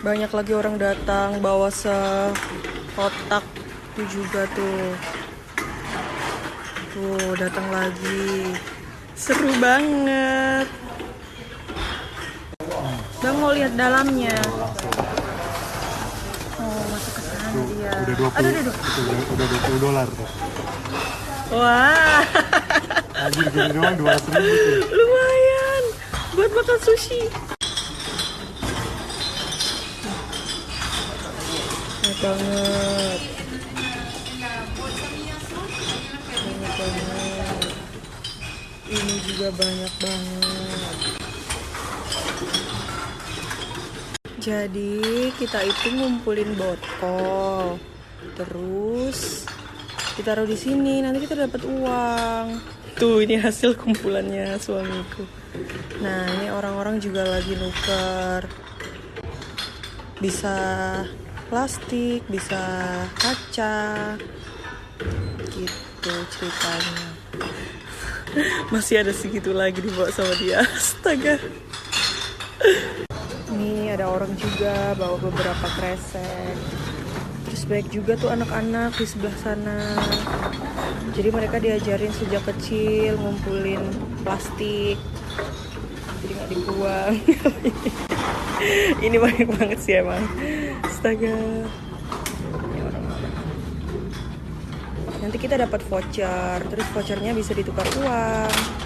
Banyak lagi orang datang bawa sekotak itu juga tuh. Tuh datang lagi. Seru banget. Bang mau lihat dalamnya. Oh, masuk ke sana dia. Udah 20. Aduh. Udah $20 tuh. Wah. Anjir gini doang 200.000 tuh. Lumayan buat makan sushi. Banyak banget. Banyak banget. Ini juga banyak banget. Jadi kita itu ngumpulin botol, terus ditaruh di sini. Nanti kita dapat uang. Tuh ini hasil kumpulannya suamiku. Nah ini orang-orang juga lagi nuker. Bisa plastik, bisa kaca, gitu ceritanya. Masih ada segitu lagi dibawa sama dia. Astaga. Ini ada orang juga bawa beberapa kresek. Terus baik juga tuh anak-anak di sebelah sana. Jadi mereka diajarin sejak kecil ngumpulin plastik. Jadi nggak dibuang. Ini banyak banget sih emang. Astaga. Ini orang-orang. Nanti kita dapat voucher. Terus vouchernya bisa ditukar uang.